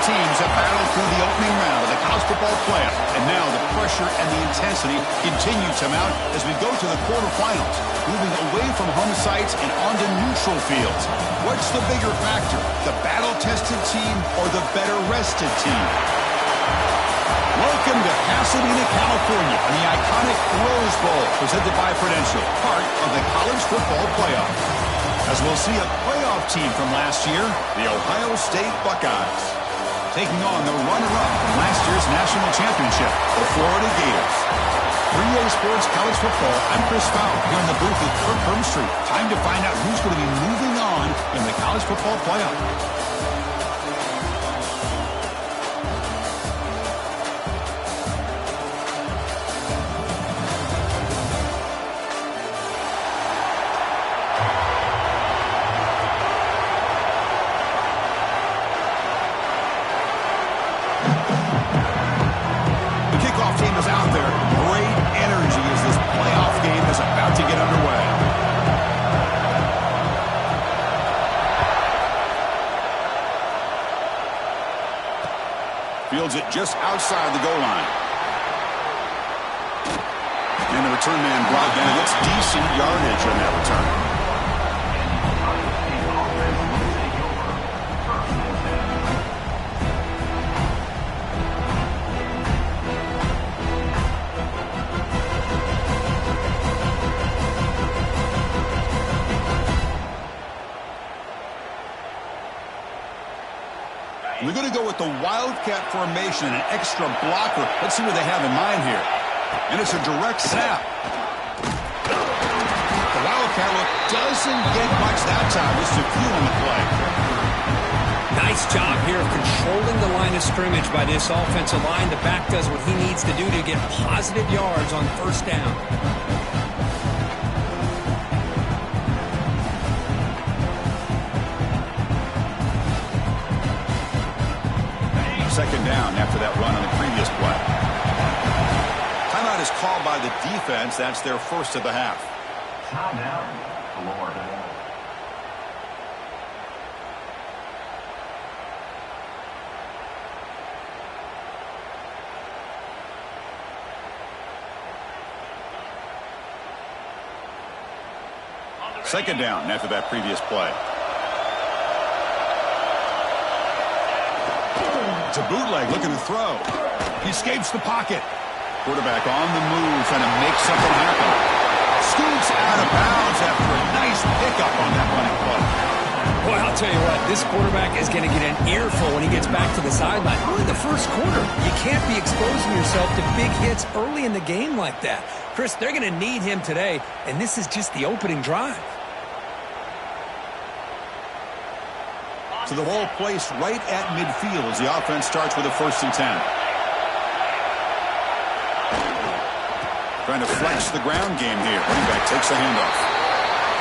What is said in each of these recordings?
teams have battled through the opening round of the college football playoff, and now the pressure and the intensity continue to mount as we go to the quarterfinals, moving away from home sites and onto neutral fields. What's the bigger factor, the battle-tested team or the better-rested team? Welcome to Pasadena, California, and the iconic Rose Bowl, presented by Prudential, part of the college football playoff. As we'll see a playoff team from last year, the Ohio State Buckeyes, taking on the runner-up from last year's national championship, the Florida Gators. 3A Sports College Football, I'm Chris Fowler, here in the booth with Kirk Hermstreet. Time to find out who's going to be moving on in the college football playoff. Fields it just outside the goal line. And the return man brought down. It's decent yardage on that return. We're going to go with the Wildcat formation and an extra blocker. Let's see what they have in mind here. And it's a direct snap. The Wildcat look doesn't get much that time. It's a few on the play. Nice job here of controlling the line of scrimmage by this offensive line. The back does what he needs to do to get positive yards on first down. Second down after that run on the previous play. Timeout is called by the defense. That's their first of the half. Timeout, Florida. Second down after that previous play. It's a bootleg looking to throw. He escapes the pocket. Quarterback on the move, trying to make something happen. Scoots out of bounds after a nice pickup on that running play. Boy, I'll tell you what, this quarterback is going to get an earful when he gets back to the sideline. Only the first quarter. You can't be exposing yourself to big hits early in the game like that. Chris, they're going to need him today, and this is just the opening drive. So the ball placed right at midfield as the offense starts with a 1st and 10. Trying to flex the ground game here. Running back takes the handoff.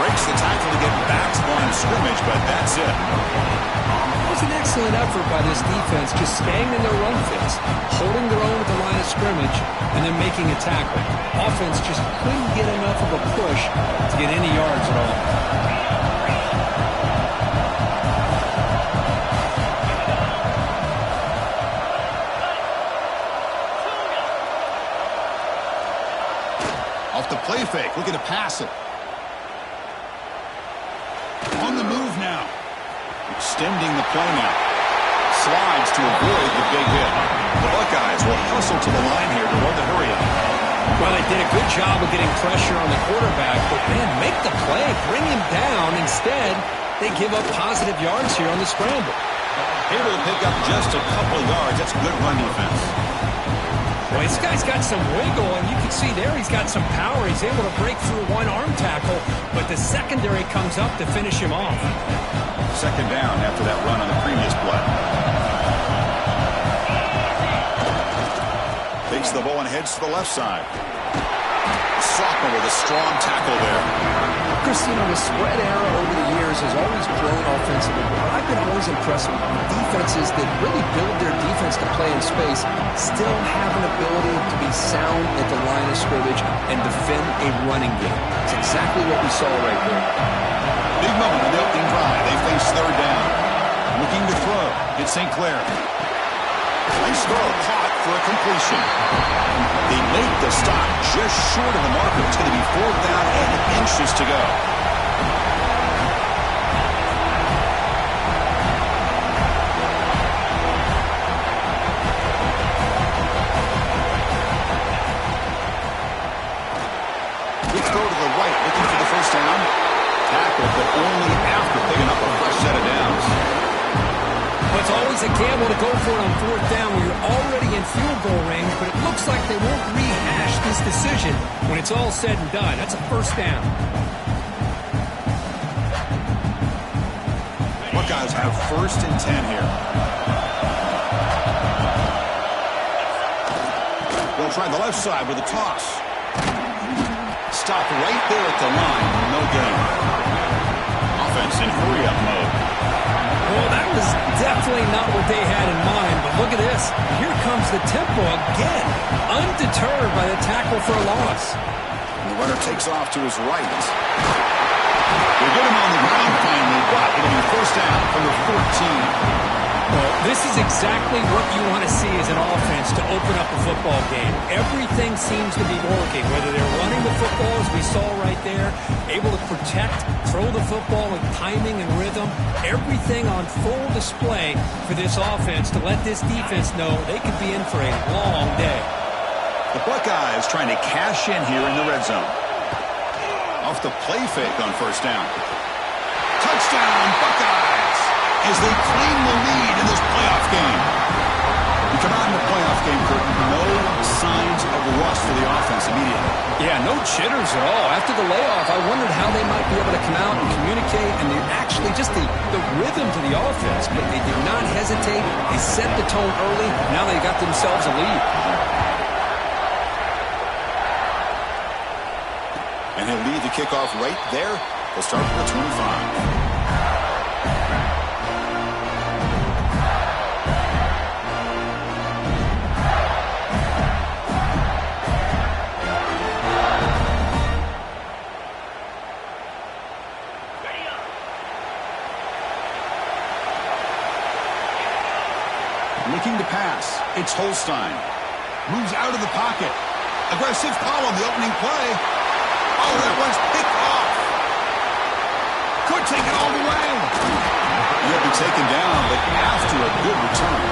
Breaks the tackle to get back to the line of scrimmage, but that's it. It was an excellent effort by this defense, just staying in their run fits, holding their own at the line of scrimmage, and then making a tackle. Offense just couldn't get enough of a push to get any yards at all. Off the play fake, looking to pass it. On the move now. Extending the play now. Slides to avoid the big hit. The Buckeyes will hustle to the line here to run the hurry up. Well, they did a good job of getting pressure on the quarterback, but man, make the play, bring him down. Instead, they give up positive yards here on the scramble. Able to pick up just a couple yards. That's good run defense. Well, this guy's got some wiggle, and you can see there he's got some power. He's able to break through one arm tackle, but the secondary comes up to finish him off. Second down after that run on the previous play. Takes the ball and heads to the left side. Sophomore with a strong tackle there. Christina, the spread era over the years has always grown offensively, but I've been always impressed with defenses that really build their defense to play in space, still have an ability to be sound at the line of scrimmage and defend a running game. It's exactly what we saw right there. Big moment in the opening drive. They face third down. Looking to throw. It's St. Clair. Nice throw, caught for a completion. They make the stop just short of the marker. It's going to be 4th down and inches to go. Big throw to the right, looking for the first down. Tackle, but only after picking up a fresh set of downs. Well, it's always a gamble to go for it on 4th down when you're already in field goal range, but it looks like they won't rehash this decision when it's all said and done. That's a first down. Buckeyes have 1st and 10 here. They'll try the left side with a toss. Stopped right there at the line. No gain. Offense in hurry-up mode. Well, that was definitely not what they had in mind, but look at this. Here comes the tempo again, undeterred by the tackle for a loss. And the runner takes off to his right. They get him on the ground finally, but it'll be first down from the 14. Well, this is exactly what you want to see as an offense to open up a football game. Everything seems to be working, whether they're running the football, as we saw right there, able to protect, throw the football with timing and rhythm, everything on full display for this offense to let this defense know they could be in for a long day. The Buckeyes trying to cash in here in the red zone. Off the play fake on first down. Touchdown, Buckeyes! As they claim the lead in this playoff game. You come out in the playoff game, Curtin, no signs of rust for the offense immediately. Yeah, no jitters at all. After the layoff, I wondered how they might be able to come out and communicate, and they're actually just the rhythm to the offense, but they did not hesitate. They set the tone early. Now they got themselves a lead. And he'll lead the kickoff right there. They'll start with the 25. Looking to pass. It's Holstein. Moves out of the pocket. Aggressive call on the opening play. Oh, that one's picked off. Could take it all the way. He'll be taken down, but after a good return.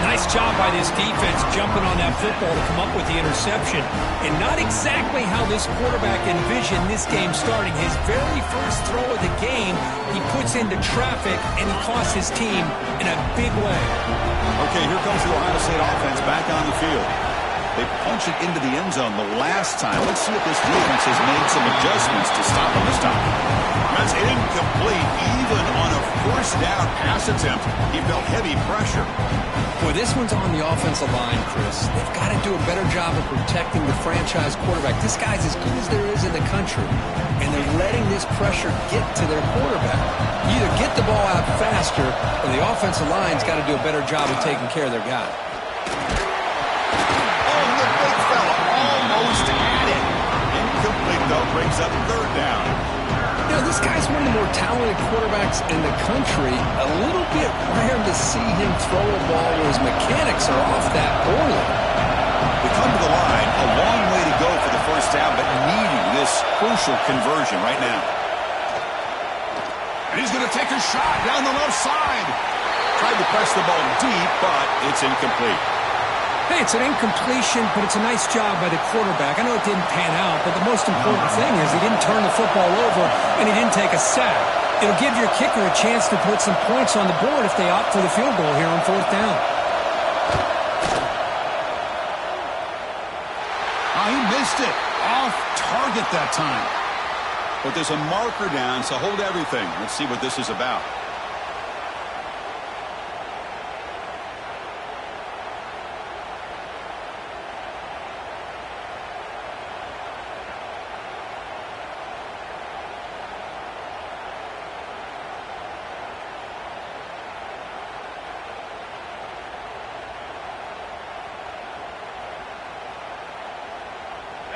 Nice job by this defense jumping on that football to come up with the interception. And not exactly how this quarterback envisioned this game starting. His very first throw of the game, he puts into traffic, and he costs his team in a big way. Okay, here comes the Ohio State offense back on the field. They punch it into the end zone the last time. Let's see if this defense has made some adjustments to stop him this time. That's incomplete. Even on a first down pass attempt, he felt heavy pressure. Boy, this one's on the offensive line, Chris. They've got to do a better job of protecting the franchise quarterback. This guy's as good as there is in the country, and they're letting this pressure get to their quarterback. Either get the ball out faster, or the offensive line's got to do a better job of taking care of their guy. Oh, the big fella almost had it. Incomplete, though, brings up third down. You know, this guy's one of the more talented quarterbacks in the country. A little bit rare to see him throw a ball where his mechanics are off that early. They come to the line, a long way to go for the first down, but needing this crucial conversion right now. And he's going to take a shot down the left side. Tried to press the ball deep, but it's incomplete. Hey, it's an incompletion, but it's a nice job by the quarterback. I know it didn't pan out, but the most important thing is he didn't turn the football over and he didn't take a sack. It'll give your kicker a chance to put some points on the board if they opt for the field goal here on fourth down. Oh, he missed it. Off target that time. But there's a marker down, so hold everything. Let's see what this is about.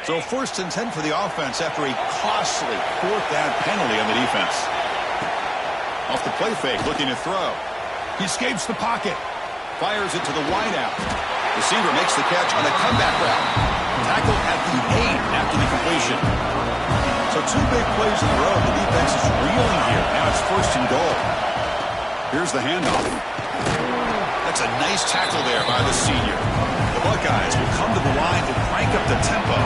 So 1st and 10 for the offense after a costly 4th down penalty on the defense. Off the play fake, looking to throw. He escapes the pocket. Fires it to the wideout. Receiver makes the catch on a comeback route. Tackle at the 8 after the completion. So 2 big plays in a row. The defense is reeling here. Now it's 1st and goal. Here's the handoff. That's a nice tackle there by the senior. The Buckeyes will come to the line to crank up the tempo.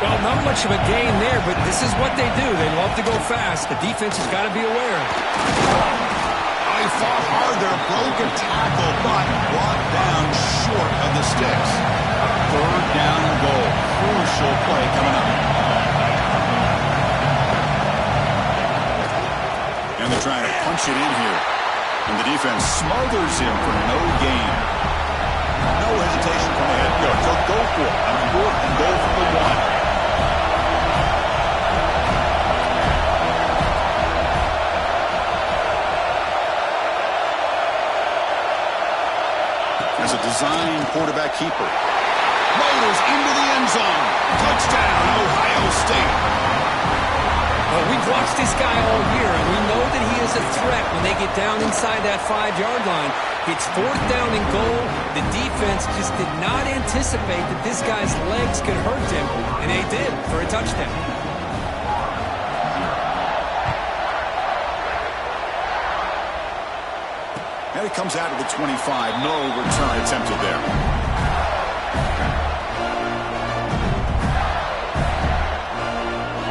Well, not much of a gain there, but this is what they do. They love to go fast. The defense has got to be aware. He fought hard there, broken tackle, but brought down short of the sticks. 3rd down and goal. Crucial play coming up. And they're trying to punch it in here. And the defense smothers him for no gain. No hesitation from the head coach. They'll go for it. On 4th and goal from the 1. As a design quarterback keeper. Motors into the end zone. Touchdown, Ohio State. Well, we've watched this guy all year, and we know that he is a threat when they get down inside that 5-yard line. It's 4th down and goal. The defense just did not anticipate that this guy's legs could hurt him, and they did for a touchdown. And it comes out of the 25. No return attempted there.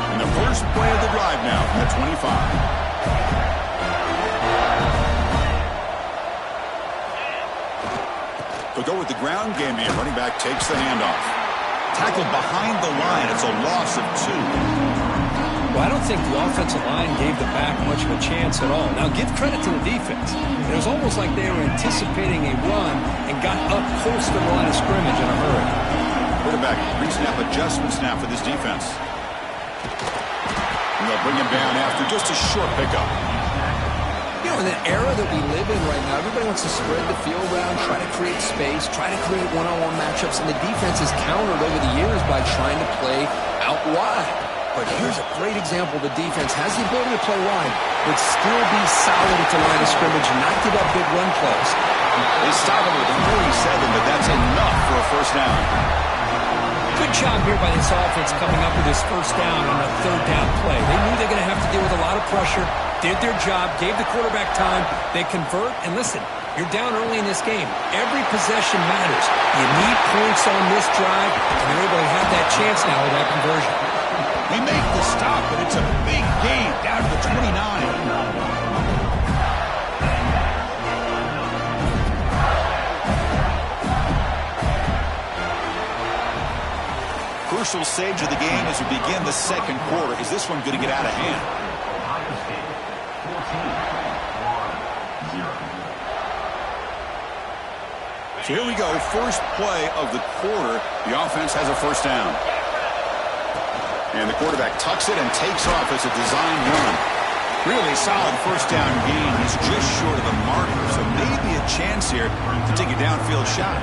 And the first play of the drive now from the 25. They'll go with the ground game here. Running back takes the handoff. Tackled behind the line. It's a loss of 2. Well, I don't think the offensive line gave the back much of a chance at all. Now, give credit to the defense. It was almost like they were anticipating a run and got up close to the line of scrimmage in a hurry. Quarterback, pre-snap adjustments now for this defense. And they'll bring him down after just a short pickup. You know, in the era that we live in right now, everybody wants to spread the field around, try to create space, try to create one-on-one matchups, and the defense has countered over the years by trying to play out wide. But here's a great example. The defense has the ability to play wide, but still be solid at the line of scrimmage and not give up big run plays. They stop him with a 47, but that's enough for a 1st down. Good job here by this offense coming up with this 1st down on a 3rd down play. They knew they were going to have to deal with a lot of pressure, did their job, gave the quarterback time. They convert, and listen, you're down early in this game. Every possession matters. You need points on this drive, and they're able to have that chance now with that conversion. They make the stop, but it's a big gain down to the 29. Crucial stage of the game as we begin the 2nd quarter. Is this one going to get out of hand? Ohio State 14-1-0. So here we go. First play of the quarter. The offense has a 1st down. And the quarterback tucks it and takes off as a design run. Really solid 1st down gain. He's just short of the marker, so maybe a chance here to take a downfield shot.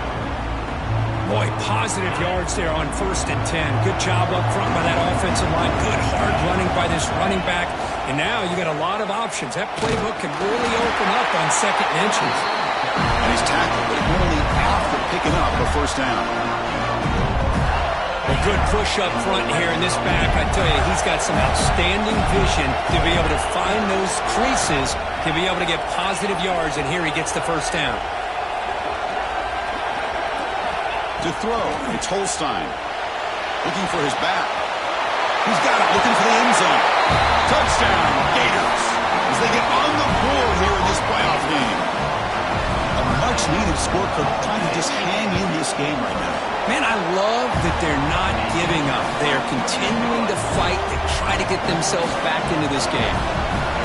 Boy, positive yards there on 1st and 10. Good job up front by that offensive line. Good hard running by this running back. And now you got a lot of options. That playbook can really open up on 2nd and inches. And he's tackled, but only after picking up a 1st down. A good push up front here in this back. I tell you, he's got some outstanding vision to be able to find those creases, to be able to get positive yards, and here he gets the 1st down. To throw, it's Holstein. Looking for his back. He's got it, looking for the end zone. Touchdown, Gators, as they get on the board here in this playoff game. A much-needed score, trying to just hang in this game right now. Man, I love that they're not giving up. They are continuing to fight to try to get themselves back into this game.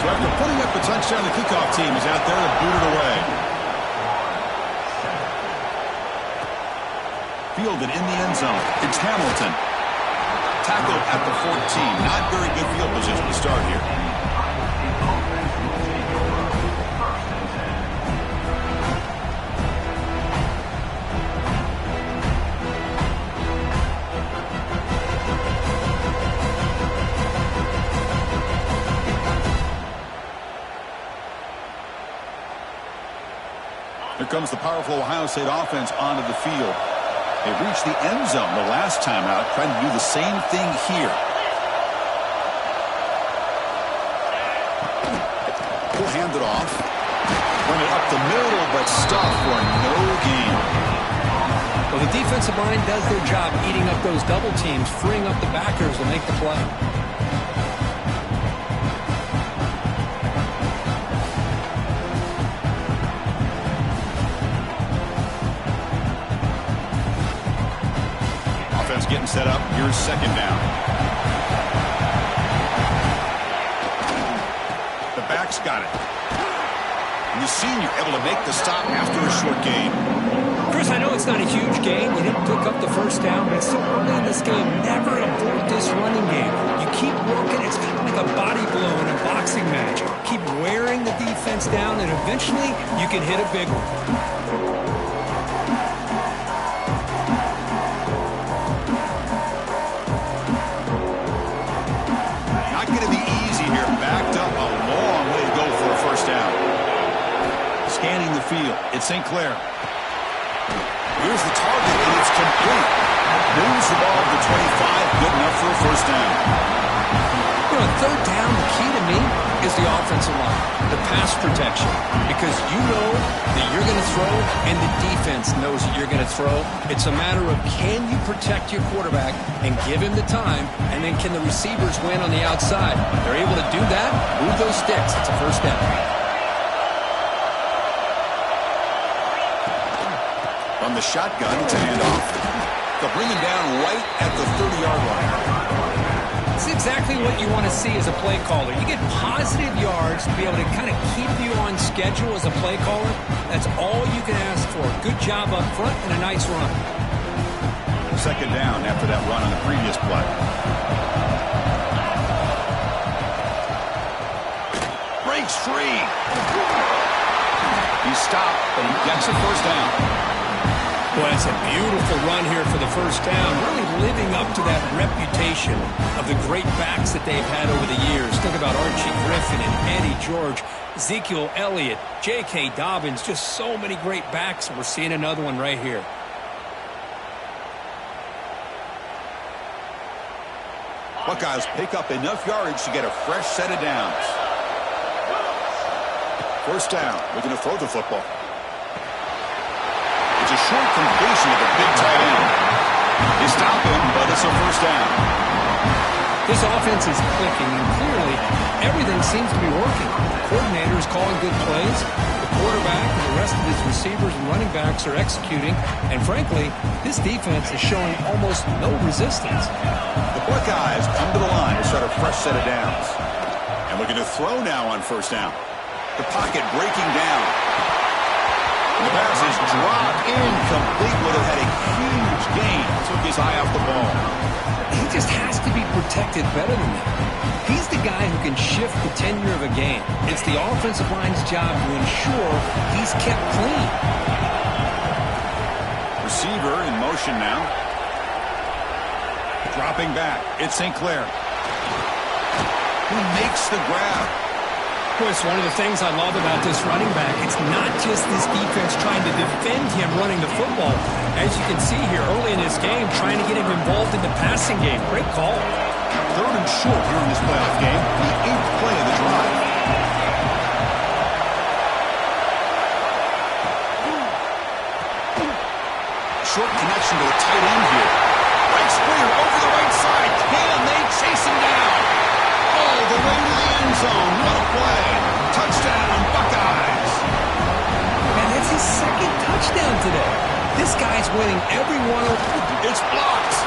So after putting up a touchdown, the kickoff team is out there to boot it away. Fielded in the end zone. It's Hamilton. Tackled at the 14. Not very good field position to start here. comes the powerful Ohio State offense onto the field. They reached the end zone the last time out, trying to do the same thing here. He'll hand it off. Run it up the middle, but stopped for no gain. Well, the defensive line does their job eating up those double teams, freeing up the backers to make the play. Offense getting set up. Here's second down. The back's got it. And the senior able to make the stop after a short gain. Chris, I know it's not a huge gain. You didn't pick up the first down, but it's still early in this game. Never abort this running game. You keep working. It's kind of like a body blow in a boxing match. Keep wearing the defense down, and eventually you can hit a big one. Not going to be easy here. Backed up a long way to go for a first down. Scanning the field. It's St. Clair. Here's the target, and it's complete. Moves the ball to the 25. Good enough for a first down. You know, third down, the key to me is the offensive line, the pass protection. Because you know that you're going to throw, and the defense knows that you're going to throw. It's a matter of can you protect your quarterback and give him the time, and then can the receivers win on the outside? They're able to do that, move those sticks. It's a first down. From the shotgun to handoff. They'll bring him down right at the 30-yard line. It's exactly what you want to see as a play caller. You get positive yards to be able to kind of keep you on schedule as a play caller. That's all you can ask for. Good job up front and a nice run. Second down after that run on the previous play. Breaks free. He stopped, but he gets a first down. Well, it's a beautiful run here for the first down, really living up to that reputation of the great backs that they've had over the years. Think about Archie Griffin and Eddie George, Ezekiel Elliott, J.K. Dobbins, just so many great backs, and we're seeing another one right here. Buckeyes pick up enough yardage to get a fresh set of downs. First down, looking to throw the football. It's a short completion of the big tight end. They stop him, but it's a first down. This offense is clicking, and clearly everything seems to be working. The coordinator is calling good plays. The quarterback and the rest of his receivers and running backs are executing. And frankly, this defense is showing almost no resistance. The Buckeyes come to the line to start a fresh set of downs. And looking to throw now on first down. The pocket breaking down. The pass is dropped incomplete. Would have had a huge gain. Took his eye off the ball. He just has to be protected better than that. He's the guy who can shift the tenure of a game. It's the offensive line's job to ensure he's kept clean. Receiver in motion now. Dropping back. It's St. Clair. Who makes the grab? It's one of the things I love about this running back. It's not just this defense trying to defend him running the football. As you can see here early in this game, trying to get him involved in the passing game. Great call. Third and short here in this playoff game. The 8th play of the drive. Short connection to the tight end here. Breaks clear over the right side. Can they chase him down? All the way to the end zone. What a play. Touchdown, Buckeyes. Man, that's his second touchdown today. This guy's winning every one of them. It's blocked.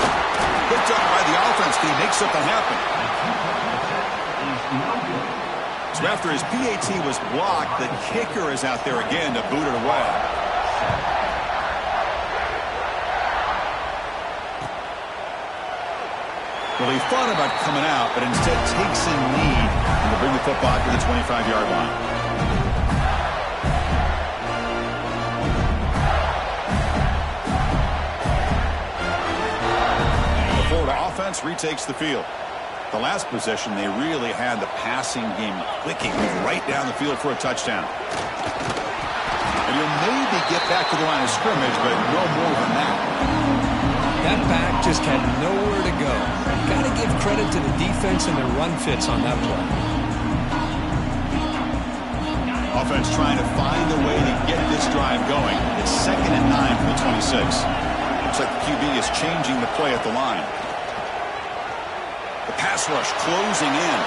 Good job by the offense. Can he make something happen? So after his PAT was blocked, the kicker is out there again to boot it away. Well, he thought about coming out, but instead takes a knee and will bring the football to the 25-yard line. The Florida offense retakes the field. The last possession, they really had the passing game clicking right down the field for a touchdown. And He'll maybe get back to the line of scrimmage, but no more than that. That back just had nowhere to go. Got to give credit to the defense and their run fits on that play. Offense trying to find a way to get this drive going. It's 2nd and 9 from the 26. Looks like the QB is changing the play at the line. The pass rush closing in.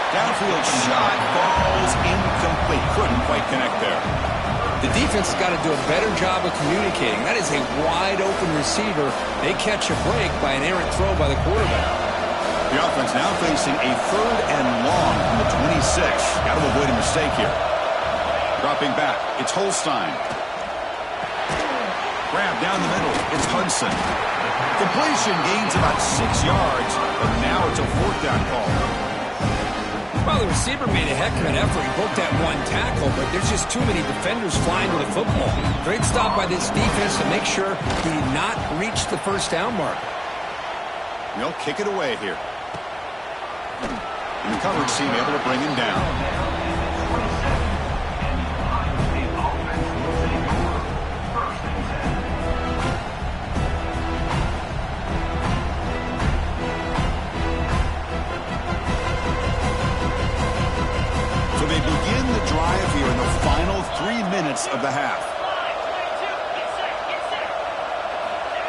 Downfield shot falls incomplete. Couldn't quite connect there. The defense has got to do a better job of communicating. That is a wide-open receiver. They catch a break by an errant throw by the quarterback. The offense now facing a 3rd and long from the 26. Got to avoid a mistake here. Dropping back, it's Holstein. Grab down the middle, it's Hudson. Completion gains about 6 yards, but now it's a 4th down call. Well, the receiver made a heck of an effort. He broke that one tackle, but there's just too many defenders flying to the football. Great stop by this defense to make sure he did not reach the 1st down mark. They'll kick it away here. And the coverage team able to bring him down. They begin the drive here in the final 3 minutes of the half.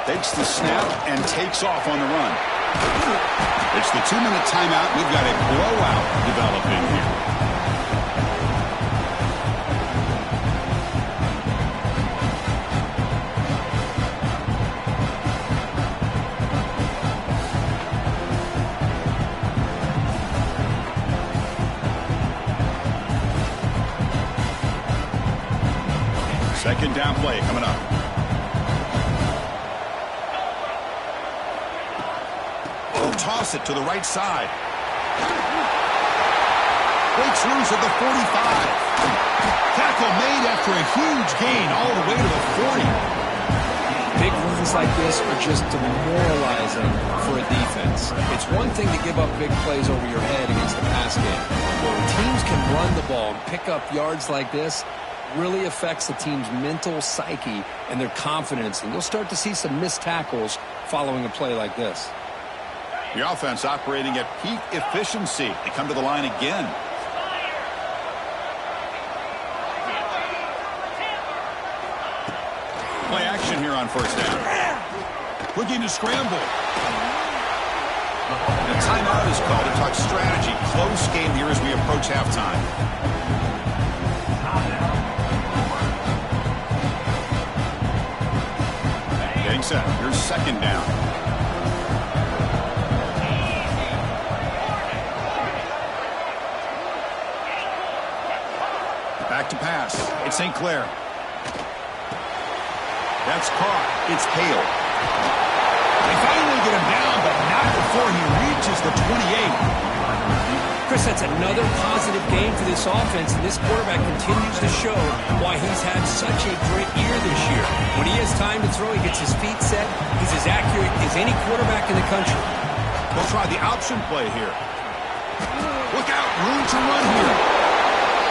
Takes the snap and takes off on the run. It's the 2-minute timeout. We've got a blowout developing here. Second down play coming up. They'll toss it to the right side. Breaks loose at the 45. Tackle made after a huge gain all the way to the 40. Big runs like this are just demoralizing for a defense. It's one thing to give up big plays over your head against the pass game. But when teams can run the ball and pick up yards like this, really affects the team's mental psyche and their confidence. And you'll start to see some missed tackles following a play like this. The offense operating at peak efficiency. They come to the line again. Play action here on 1st down. Looking to scramble. The timeout is called to talk strategy. Close game here as we approach halftime. Getting set. Here's 2nd down. Back to pass. It's St. Clair. That's caught. It's Hale. They finally get him down, but not before he reaches the 28. Chris, that's another positive game for this offense, and this quarterback continues to show why he's had such a great year this year. When he has time to throw, he gets his feet set. He's as accurate as any quarterback in the country. They'll try the option play here. Look out, room to run here.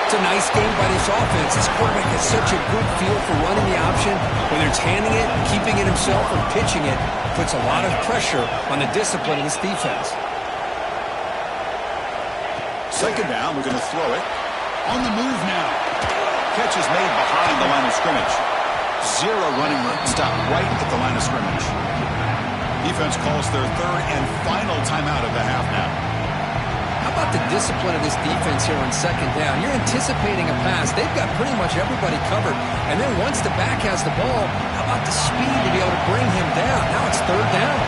It's a nice game by this offense. This quarterback has such a good feel for running the option. Whether it's handing it, keeping it himself, or pitching it, puts a lot of pressure on the discipline of this defense. 2nd down, we're going to throw it. On the move now. Catch is made behind the line of scrimmage. 0 running room. Stop right at the line of scrimmage. Defense calls their 3rd and final timeout of the half now. How about the discipline of this defense here on 2nd down? You're anticipating a pass. They've got pretty much everybody covered. And then once the back has the ball, how about the speed to be able to bring him down? Now it's 3rd down.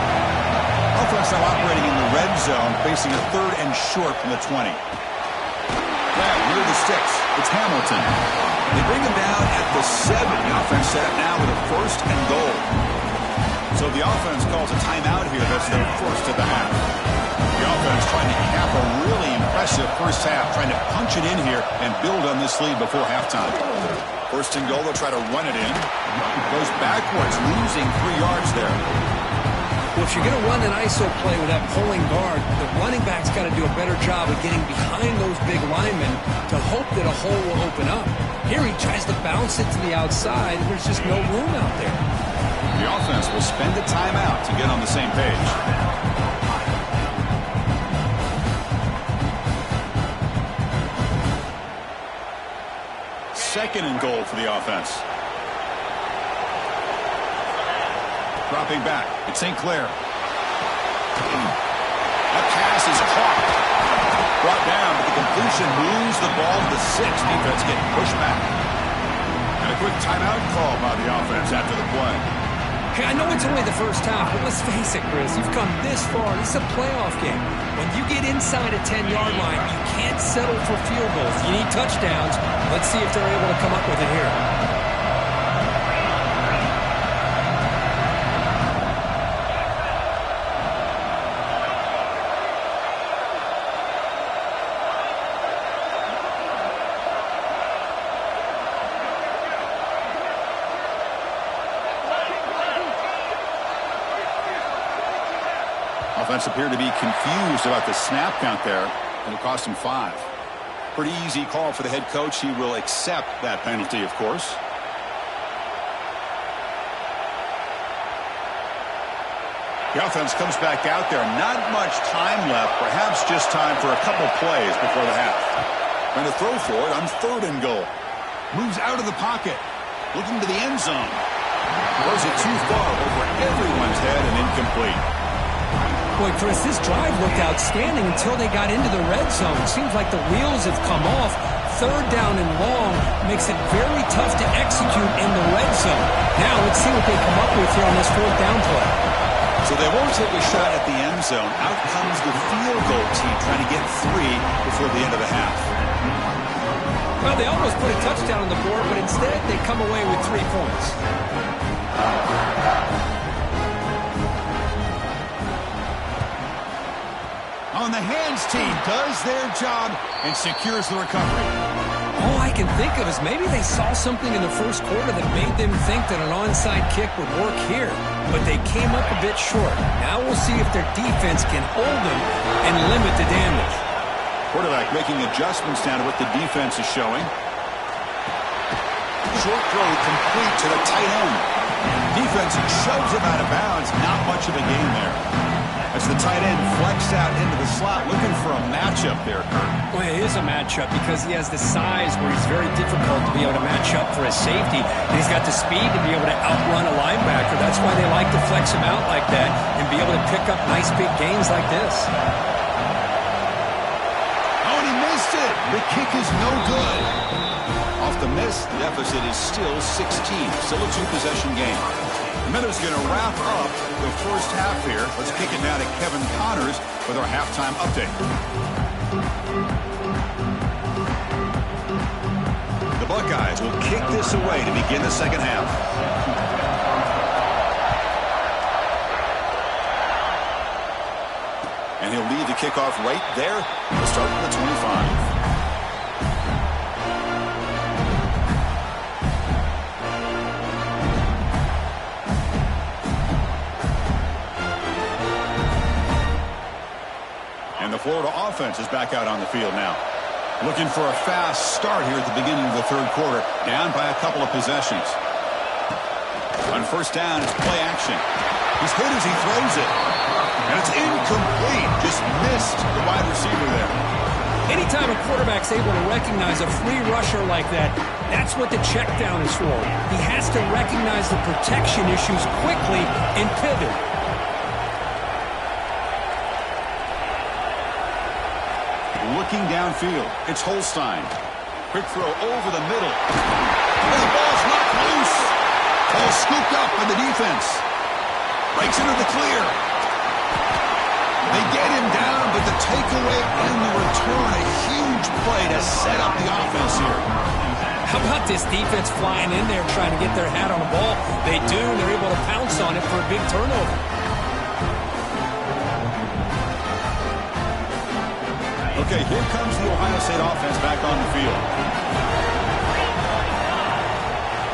Offense now operating in the red zone, facing a 3rd and short from the 20. Grab near the sticks. It's Hamilton. They bring him down at the 7. The offense set up now with a 1st and goal. So the offense calls a timeout here. That's their 1st of the half. The offense trying to cap a really impressive 1st half, trying to punch it in here and build on this lead before halftime. 1st and goal, they'll try to run it in. Goes backwards, losing 3 yards there. Well, if you're going to run an ISO play with that pulling guard, the running back's got to do a better job of getting behind those big linemen to hope that a hole will open up. Here he tries to bounce it to the outside, and there's just no room out there. The offense will spend a timeout to get on the same page. Second and goal for the offense. Dropping back. It's St. Clair. That pass is caught. Brought down, but the completion moves the ball to the 6. Defense getting pushed back. And a quick timeout call by the offense after the play. Hey, I know it's only the first half, but let's face it, Chris. You've come this far. This is a playoff game. When you get inside a 10-yard line, you can't settle for field goals. You need touchdowns. Let's see if they're able to come up with it here. Offense appeared to be confused about the snap count there, and it cost him 5. Pretty easy call for the head coach. He will accept that penalty, of course. The offense comes back out there. Not much time left, perhaps just time for a couple plays before the half. Trying to throw for it on 3rd and goal. Moves out of the pocket, looking to the end zone. Throws it too far over everyone's head and incomplete. Boy, Chris, this drive looked outstanding until they got into the red zone. Seems like the wheels have come off. 3rd down and long makes it very tough to execute in the red zone. Now let's see what they come up with here on this 4th down play. So they won't take a shot at the end zone. Out comes the field goal team trying to get 3 before the end of the half. Well, they almost put a touchdown on the board, but instead they come away with 3 points. On the hands team does their job and secures the recovery. All I can think of is maybe they saw something in the first quarter that made them think that an onside kick would work here. But they came up a bit short. Now we'll see if their defense can hold them and limit the damage. Quarterback making adjustments down to what the defense is showing. Short throw complete to the tight end. Defense shoves him out of bounds. Not much of a gain there. As the tight end flexed out into the slot, looking for a matchup there, Kurt. Well, it is a matchup because he has the size where he's very difficult to be able to match up for his safety. And he's got the speed to be able to outrun a linebacker. That's why they like to flex him out like that and be able to pick up nice big gains like this. Oh, and he missed it. The kick is no good. Off the miss, the deficit is still 16. Still a 2-possession game. Miller's going to wrap up the first half here. Let's kick it now to Kevin Connors with our halftime update. The Buckeyes will kick this away to begin the second half. And he'll lead the kickoff right there. We'll start with the 25. The Florida offense is back out on the field now. Looking for a fast start here at the beginning of the 3rd quarter. Down by a couple of possessions. On 1st down, it's play action. He's hit as he throws it. And it's incomplete. Just missed the wide receiver there. Anytime a quarterback's able to recognize a free rusher like that, that's what the check down is for. He has to recognize the protection issues quickly and pivot. Looking downfield, it's Holstein. Quick throw over the middle. And the ball's knocked loose. Ball scooped up by the defense. Breaks into the clear. They get him down, but the takeaway and the return, a huge play to set up the offense here. How about this defense flying in there trying to get their hat on the ball? They do, and they're able to pounce on it for a big turnover. Okay, here comes the Ohio State offense back on the field.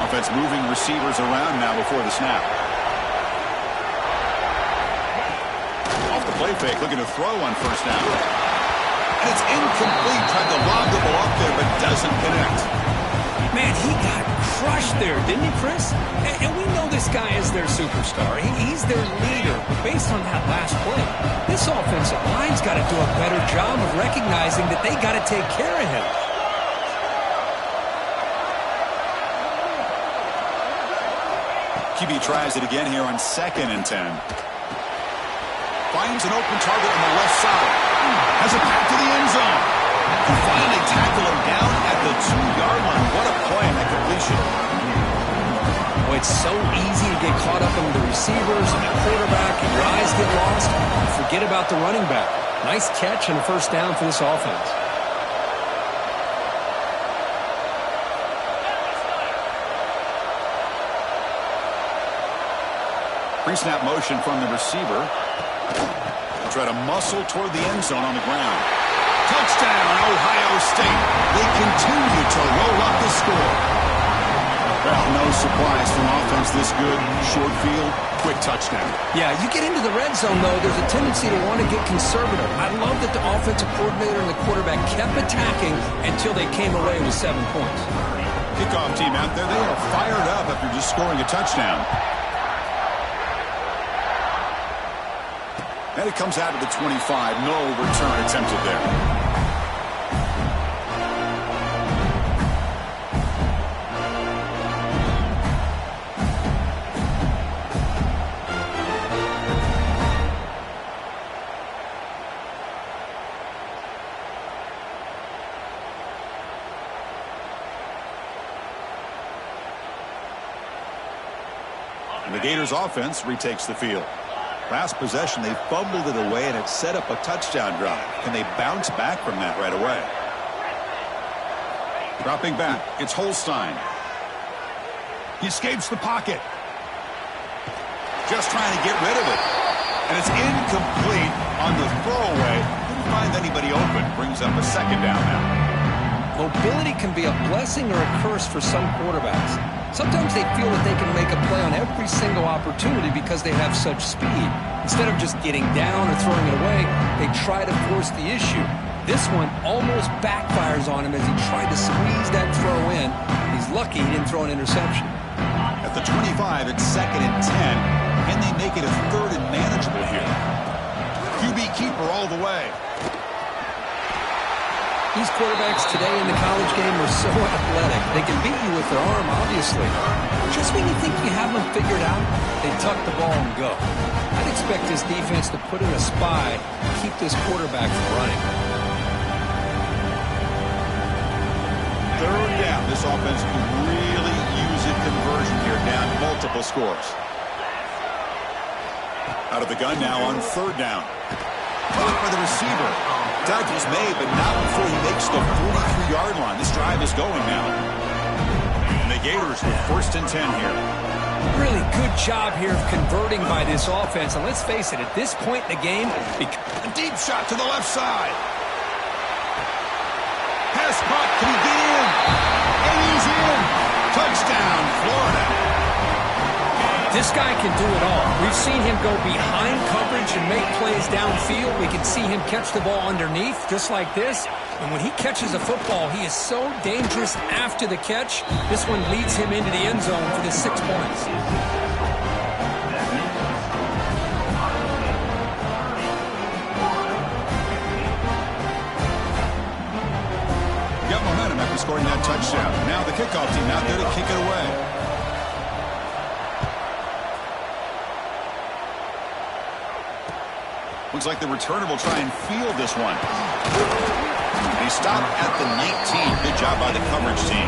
Offense moving receivers around now before the snap. Off the play fake, looking to throw on 1st down. And it's incomplete. Tried to lob the ball up there, but doesn't connect. Man, he got crushed there, didn't he, Chris? And we know this guy is their superstar. He's their leader. But based on that last play, this offensive line's got to do a better job of recognizing that they got to take care of him. QB tries it again here on 2nd and 10. Finds an open target on the left side. Has a pass to the end zone. And finally tackle him down at the 2-yard line. What a play on that completion. Well, it's so easy to get caught up in the receivers and the quarterback, and your eyes get lost. You forget about the running back. Nice catch and a first down for this offense. Pre-snap motion from the receiver. Try to muscle toward the end zone on the ground. Touchdown, Ohio State. They continue to roll up the score. Well, no surprise from offense this good. Short field, quick touchdown. Yeah, you get into the red zone, though, there's a tendency to want to get conservative. I love that the offensive coordinator and the quarterback kept attacking until they came away with 7 points. Kickoff team out there, they are fired up after just scoring a touchdown. And it comes out of the 25. No return attempted there. And the Gators offense retakes the field. Last possession, they fumbled it away, and it set up a touchdown drive. Can they bounce back from that right away? Dropping back, it's Holstein. He escapes the pocket. Just trying to get rid of it. And it's incomplete on the throwaway. Didn't find anybody open. Brings up a 2nd down now. Mobility can be a blessing or a curse for some quarterbacks. Sometimes they feel that they can make a play on every single opportunity because they have such speed. Instead of just getting down or throwing it away, they try to force the issue. This one almost backfires on him as he tried to squeeze that throw in. He's lucky he didn't throw an interception. At the 25, it's 2nd and 10. Can they make it a 3rd and manageable here? QB keeper all the way. These quarterbacks today in the college game are so athletic. They can beat you with their arm, obviously. Just when you think you have them figured out, they tuck the ball and go. I'd expect this defense to put in a spy and keep this quarterback from running. 3rd down. This offense could really use a conversion here, down multiple scores. Out of the gun now on 3rd down. Caught by the receiver. Tackle's made, but not before he makes the 43-yard line. This drive is going now. And the Gators with 1st and 10 here. Really good job here of converting by this offense. And let's face it, at this point in the game, a deep shot to the left side. Pass caught. Can he get in? And he's in. Touchdown, Florida. This guy can do it all. We've seen him go behind coverage and make plays downfield. We can see him catch the ball underneath, just like this. And when he catches a football, he is so dangerous after the catch. This one leads him into the end zone for the 6 points. Got momentum after scoring that touchdown. Now the kickoff team out there to kick it away. Looks like the returner will try and field this one. And he stopped at the 19. Good job by the coverage team.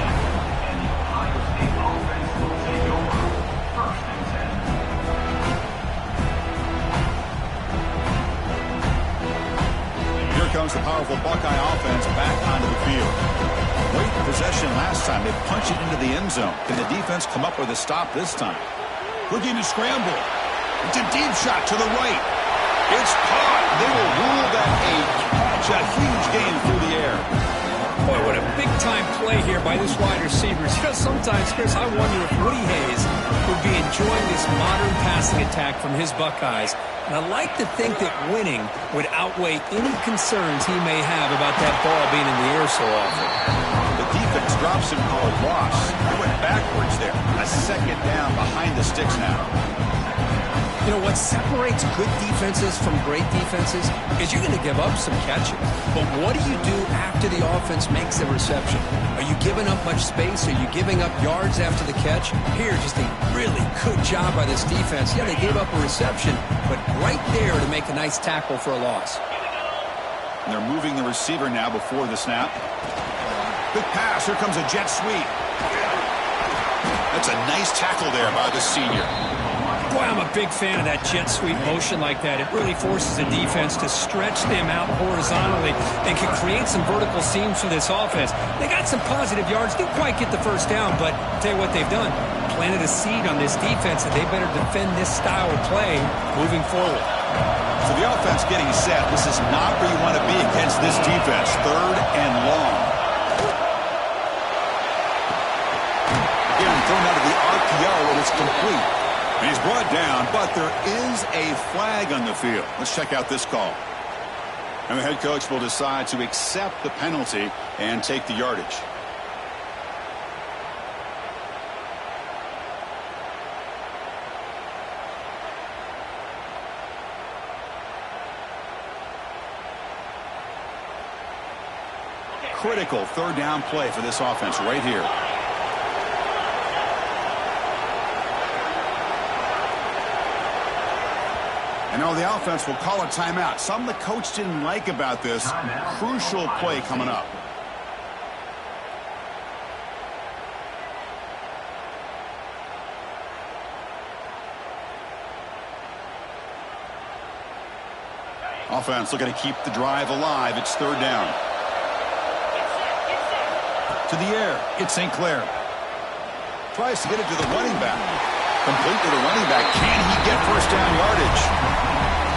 Here comes the powerful Buckeye offense back onto the field. Great possession last time. They punch it into the end zone. Can the defense come up with a stop this time? Looking to scramble. It's a deep shot to the right. It's caught. They will rule that a catch, a huge gain through the air. Boy, what a big-time play here by this wide receiver. You know, sometimes, Chris, I wonder if Woody Hayes would be enjoying this modern passing attack from his Buckeyes. And I like to think that winning would outweigh any concerns he may have about that ball being in the air so often. The defense drops him for a loss. He went backwards there. A second down behind the sticks now. You know, what separates good defenses from great defenses is you're going to give up some catches. But what do you do after the offense makes a reception? Are you giving up much space? Are you giving up yards after the catch? Here, just a really good job by this defense. Yeah, they gave up a reception, but right there to make a nice tackle for a loss. And they're moving the receiver now before the snap. Good pass. Here comes a jet sweep. That's a nice tackle there by the senior. Boy, I'm a big fan of that jet sweep motion like that. It really forces the defense to stretch them out horizontally and can create some vertical seams for this offense. They got some positive yards, didn't quite get the first down, but I'll tell you what they've done. Planted a seed on this defense that they better defend this style of play moving forward. So the offense getting set. This is not where you want to be against this defense. 3rd and long. Again, thrown out of the RPO, and it's complete. And he's brought down, but there is a flag on the field. Let's check out this call. And the head coach will decide to accept the penalty and take the yardage. Critical 3rd down play for this offense right here. And now the offense will call a timeout. Something the coach didn't like about this. Crucial play coming up. Offense looking to keep the drive alive. It's 3rd down. To the air. It's St. Clair. Tries to get it to the running back. Complete to the running back. Can he get first down yardage?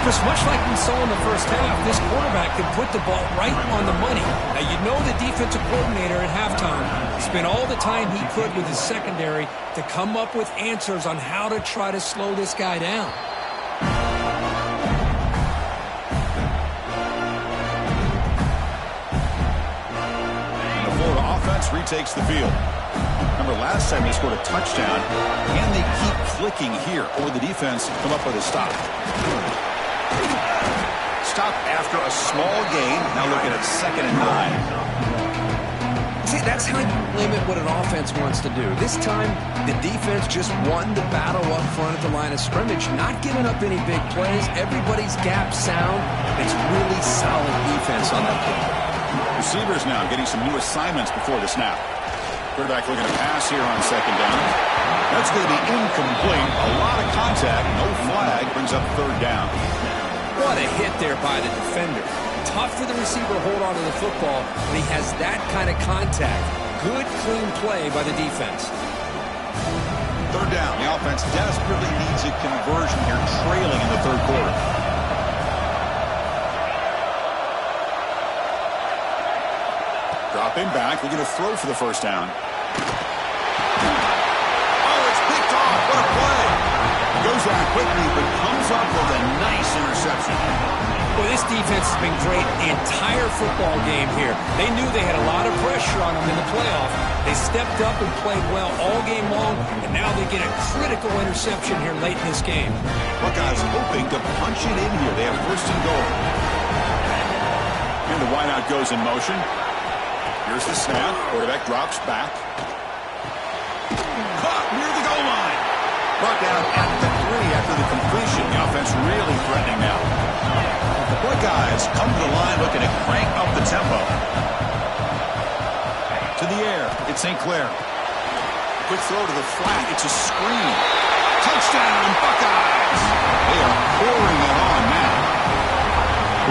Just much like we saw in the first half, this quarterback can put the ball right on the money. Now, you know the defensive coordinator at halftime spent all the time he could with his secondary to come up with answers on how to try to slow this guy down. The Florida offense retakes the field. Remember, last time they scored a touchdown, and they keep clicking here, or the defense come up with a stop. Stop after a small gain. Now looking at 2nd and 9. See, that's how you limit what an offense wants to do. This time, the defense just won the battle up front at the line of scrimmage, not giving up any big plays. Everybody's gap sound. It's really solid defense on that play. Receivers now getting some new assignments before the snap. Quarterback looking to pass here on 2nd down. That's going to be incomplete. A lot of contact. No flag. Brings up 3rd down. What a hit there by the defender. Tough for the receiver to hold on to the football when he has that kind of contact. Good, clean play by the defense. 3rd down. The offense desperately needs a conversion here, trailing in the 3rd quarter. Dropping back. We're going to throw for the first down. Oh, it's picked off. What a play. Goes down quickly, but comes up with a nice interception. Well, this defense has been great the entire football game here. They knew they had a lot of pressure on them in the playoff. They stepped up and played well all game long, and now they get a critical interception here late in this game. Buckeyes hoping to punch it in here. They have 1st and goal. And the wideout goes in motion. Here's the snap. Quarterback drops back. Caught near the goal line. Brought down at the 3 after the completion. The offense really threatening now. The Buckeyes come to the line looking to crank up the tempo. To the air. It's St. Clair. Quick throw to the flat. It's a screen. Touchdown, Buckeyes. They are pouring it on now.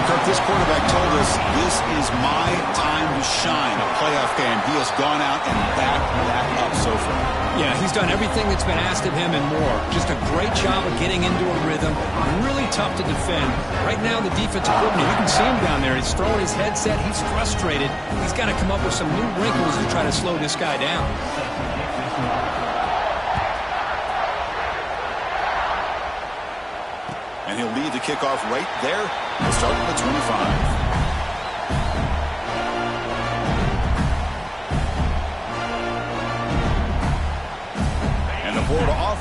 Kirk, this quarterback told us this is my time to shine, a playoff game. He has gone out and backed that up so far. Yeah, he's done everything that's been asked of him and more. Just a great job of getting into a rhythm. Really tough to defend. Right now, the defensive coordinator, you can see him down there. He's throwing his headset. He's frustrated. He's got to come up with some new wrinkles to try to slow this guy down. And he'll lead the kickoff right there. He'll start at the 25.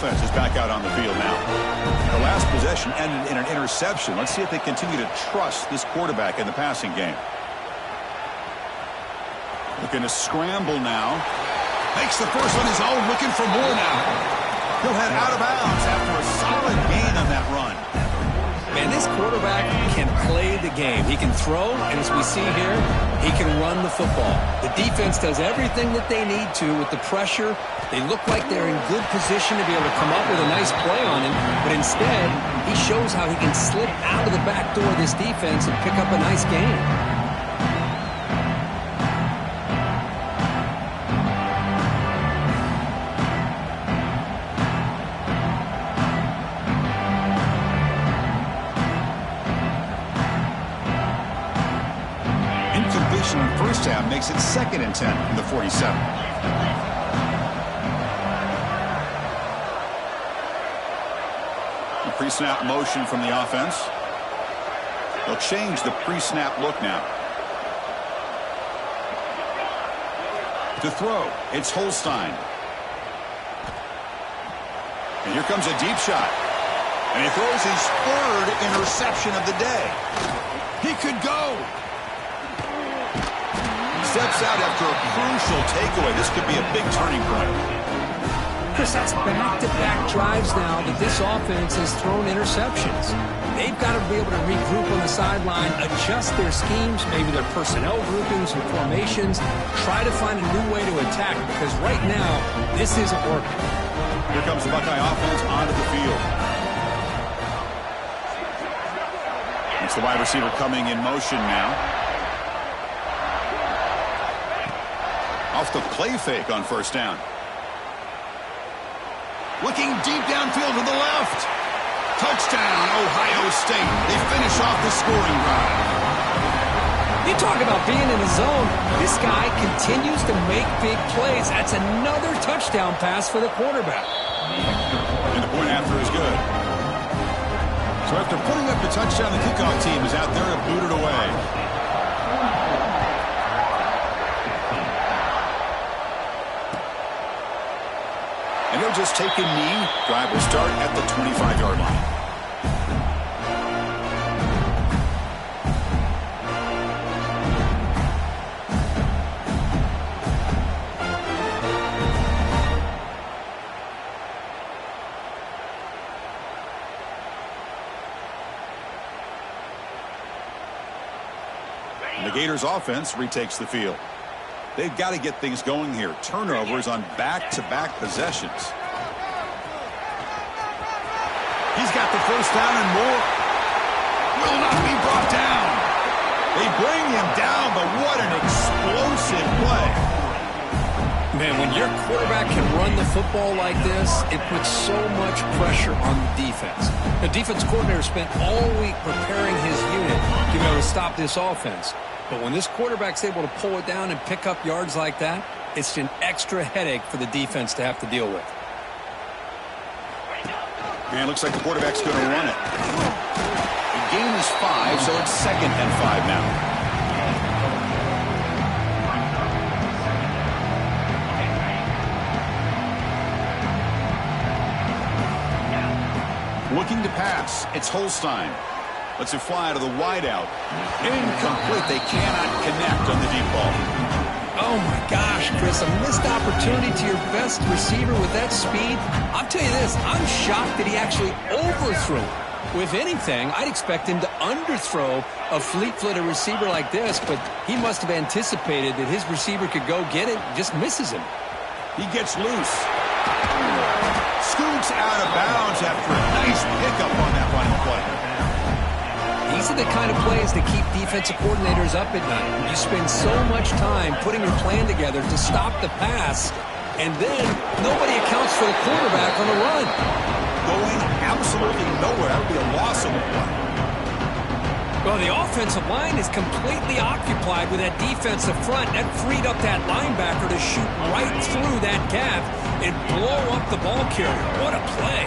offense is back out on the field now. The last possession ended in an interception. Let's see if they continue to trust this quarterback in the passing game. Looking to scramble now. Makes the first on his own, looking for more now. He'll head out of bounds after a solid gain on that run. Man, this quarterback can play the game. He can throw, and as we see here, he can run the football. The defense does everything that they need to with the pressure. They look like they're in good position to be able to come up with a nice play on him, but instead, he shows how he can slip out of the back door of this defense and pick up a nice gain. On first down makes it 2nd and 10 from the 47. The pre-snap motion from the offense. They'll change the pre-snap look now. To throw, it's Holstein. And here comes a deep shot. And he throws his 3rd interception of the day. He could go. Steps out after a crucial takeaway. This could be a big turning point. Chris, that's back-to-back drives now that this offense has thrown interceptions. They've got to be able to regroup on the sideline, adjust their schemes, maybe their personnel groupings and formations, try to find a new way to attack, because right now, this isn't working. Here comes the Buckeye offense onto the field. It's the wide receiver coming in motion now. Off the play fake on first down. Looking deep downfield to the left. Touchdown, Ohio State. They finish off the scoring drive. You talk about being in the zone. This guy continues to make big plays. That's another touchdown pass for the quarterback. And the point after is good. So after putting up the touchdown, the kickoff team is out there to boot it away. And he'll just take a knee. Drive will start at the 25-yard line. And the Gators offense retakes the field. They've got to get things going here. Turnovers on back-to-back possessions. He's got the first down and more. Will not be brought down. They bring him down, but what an explosive play. Man, when your quarterback can run the football like this, it puts so much pressure on the defense. The defense coordinator spent all week preparing his unit to be able to stop this offense. But when this quarterback's able to pull it down and pick up yards like that, it's an extra headache for the defense to have to deal with. And it looks like the quarterback's going to run it. The gain is 5, so it's 2nd and 5 now. Looking to pass. It's Holstein. Lets it fly to the wideout. Incomplete. They cannot connect on the deep ball. Oh, my gosh, Chris. A missed opportunity to your best receiver with that speed. I'll tell you this. I'm shocked that he actually overthrew. With anything, I'd expect him to underthrow a fleet-footed receiver like this, but he must have anticipated that his receiver could go get it, just misses him. He gets loose. Scoots out of bounds after a nice pickup on that running play. These are the kind of plays that keep defensive coordinators up at night. You spend so much time putting your plan together to stop the pass, and then nobody accounts for the quarterback on the run. Going absolutely nowhere. That would be a loss of a play. Well, the offensive line is completely occupied with that defensive front. That freed up that linebacker to shoot right through that gap and blow up the ball carrier. What a play.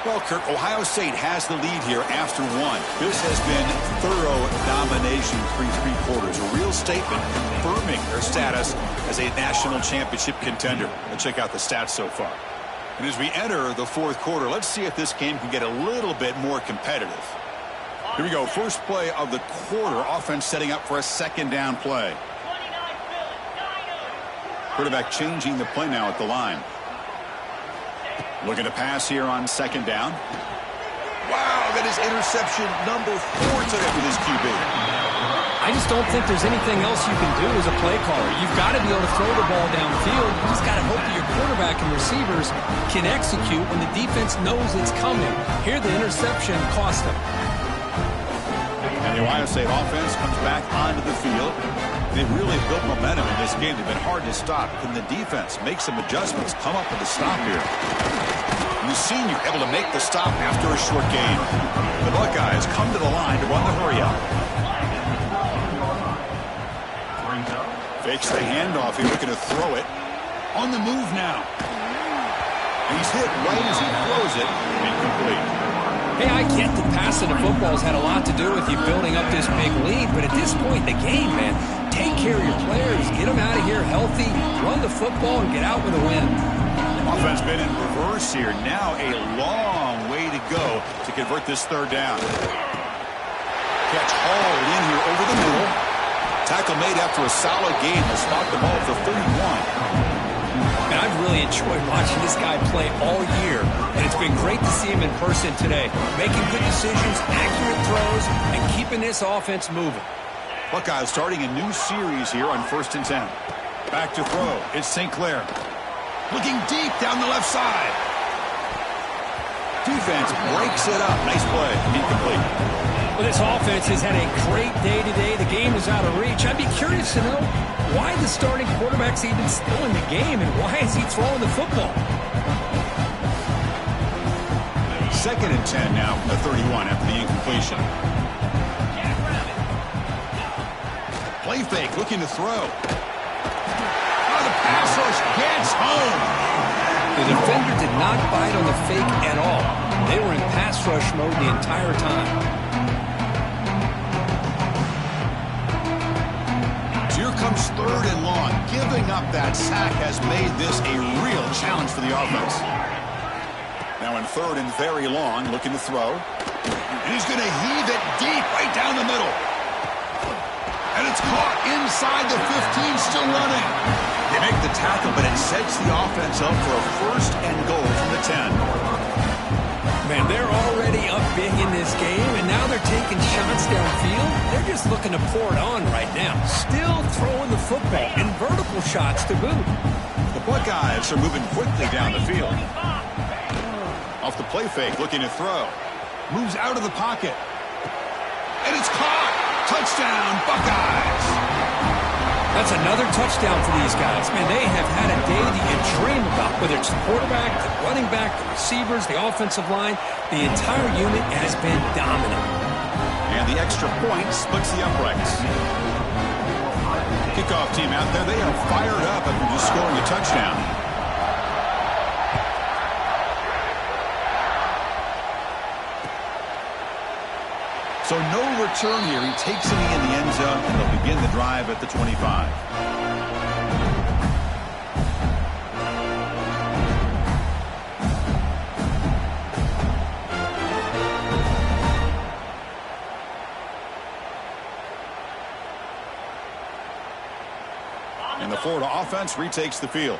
Well, Kirk, Ohio State has the lead here after one. This has been thorough domination through 3 quarters. A real statement confirming their status as a national championship contender. Let's check out the stats so far. And as we enter the 4th quarter, let's see if this game can get a little bit more competitive. Here we go. First play of the quarter. Offense setting up for a 2nd down play. Quarterback changing the play now at the line. Looking to pass here on 2nd down. Wow, that is interception number 4 today with his QB. I just don't think there's anything else you can do as a play caller. You've got to be able to throw the ball downfield. You just got to hope that your quarterback and receivers can execute when the defense knows it's coming. Here, the interception cost them. And the Ohio State offense comes back onto the field. They've really built momentum in this game. They've been hard to stop. Can the defense make some adjustments, come up with a stop here? And the senior able to make the stop after a short gain. The Buckeyes come to the line to run the hurry-up. Fakes the handoff. He's looking to throw it. On the move now. And he's hit right as he throws it. Incomplete. Hey, I get that passing the football's had a lot to do with you building up this big lead, but at this point in the game, man, take care of your players, get them out of here healthy, run the football, and get out with a win. Offense been in reverse here. Now a long way to go to convert this 3rd down. Catch hauled in here over the middle. Tackle made after a solid gain. Will spot the ball for 31. And I've really enjoyed watching this guy play all year, and it's been great to see him in person today, making good decisions, accurate throws, and keeping this offense moving. Buckeyes starting a new series here on 1st and 10. Back to throw. It's St. Clair. Looking deep down the left side. Defense breaks it up. Nice play. Incomplete. Well, this offense has had a great day today. The game is out of reach. I'd be curious to know why the starting quarterback's even still in the game, and why is he throwing the football? 2nd and 10 now from the 31 after the incompletion. Play fake, looking to throw. Oh, the pass rush gets home. The defender did not bite on the fake at all. They were in pass rush mode the entire time. Comes 3rd and long. Giving up that sack has made this a real challenge for the offense. Now in 3rd and very long, looking to throw. And he's going to heave it deep right down the middle. And it's caught inside the 15, still running. They make the tackle, but it sets the offense up for a 1st and goal from the 10. Man, they're already up big in this game, and now they're taking shots downfield. They're just looking to pour it on right now. Still throwing the football, and vertical shots to boot. The Buckeyes are moving quickly down the field. Off the play fake, looking to throw. Moves out of the pocket. And it's caught! Touchdown, Buckeyes! That's another touchdown for these guys. Man, they have had a day that you dream about, whether it's the quarterback, the running back, the receivers, the offensive line. The entire unit has been dominant. And the extra point splits the uprights. Kickoff team out there, they are fired up after just scoring a touchdown. So no return here. He takes it in the end zone, and they'll begin the drive at the 25. And the Florida offense retakes the field.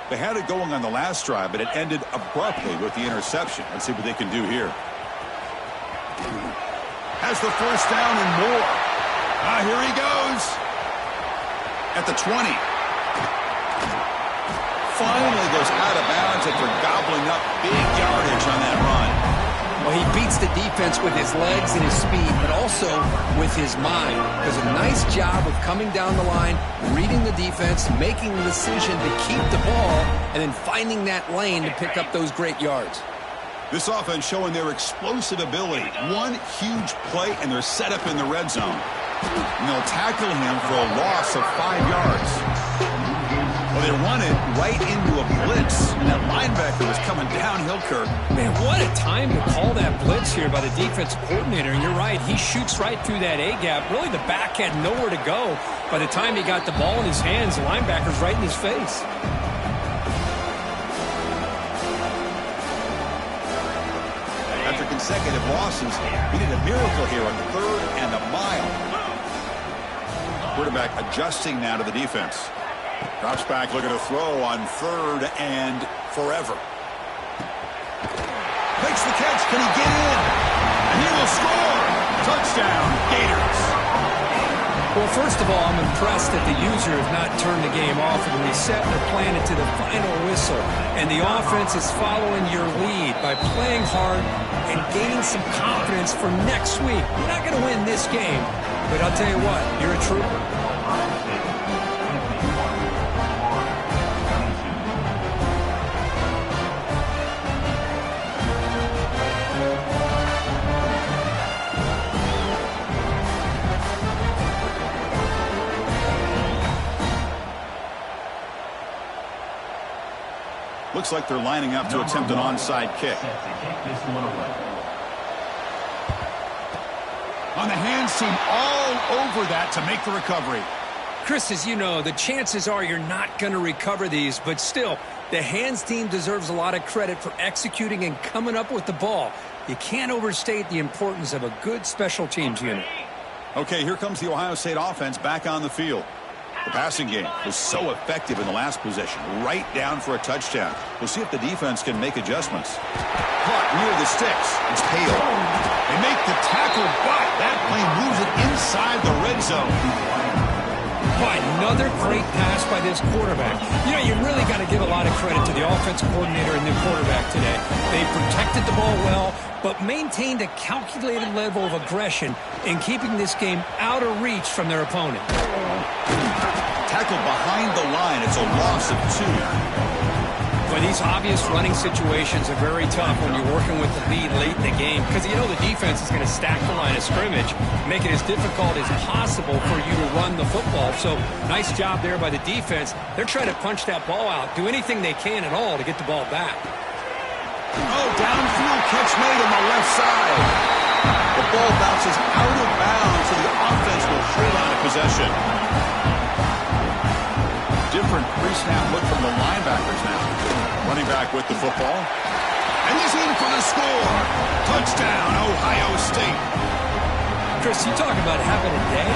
They had it going on the last drive, but it ended abruptly with the interception. Let's see what they can do here. Has the 1st down and more. Here he goes. At the 20. Finally goes out of bounds after gobbling up big yardage on that run. Well, he beats the defense with his legs and his speed, but also with his mind. Does a nice job of coming down the line, reading the defense, making the decision to keep the ball, and then finding that lane to pick up those great yards. This offense showing their explosive ability. One huge play, and they're set up in the red zone. And they'll tackle him for a loss of 5 yards. Well, they run it right into a blitz. And that linebacker was coming downhill, Kirk. Man, what a time to call that blitz here by the defensive coordinator. And you're right, he shoots right through that A-gap. Really, the back had nowhere to go. By the time he got the ball in his hands, the linebacker's right in his face. After consecutive losses, he did a miracle here on 3rd and a mile. Quarterback adjusting now to the defense. Drops back, looking to throw on 3rd and forever. Makes the catch. Can he get in? And he will score. Touchdown, Gators. Well, first of all, I'm impressed that the user has not turned the game off and reset their plan into the final whistle. And the offense is following your lead by playing hard and gaining some confidence for next week. You're not going to win this game, but I'll tell you what, you're a trooper. Looks like they're lining up to attempt an onside kick. On the hands team, all over that to make the recovery. Chris, as you know, the chances are you're not going to recover these, but still, the hands team deserves a lot of credit for executing and coming up with the ball. You can't overstate the importance of a good special teams unit. Okay, here comes the Ohio State offense back on the field. The passing game was so effective in the last possession, right down for a touchdown. We'll see if the defense can make adjustments. Caught near the sticks. It's Hale. They make the tackle, but that play moves it inside the red zone. Boy, another great pass by this quarterback. You know, you really got to give a lot of credit to the offensive coordinator and the quarterback today. They protected the ball well, but maintained a calculated level of aggression in keeping this game out of reach from their opponent. Tackled behind the line. It's a loss of 2. But these obvious running situations are very tough when you're working with the lead late in the game because you know the defense is going to stack the line of scrimmage, make it as difficult as possible for you to run the football. So nice job there by the defense. They're trying to punch that ball out, do anything they can at all to get the ball back. Oh, downfield catch made on the left side. The ball bounces out of bounds, so the offense will hold on to possession. Different pre-snap look from the linebackers now. Running back with the football. And he's in for the score. Touchdown, Ohio State. Chris, you talk about having a day.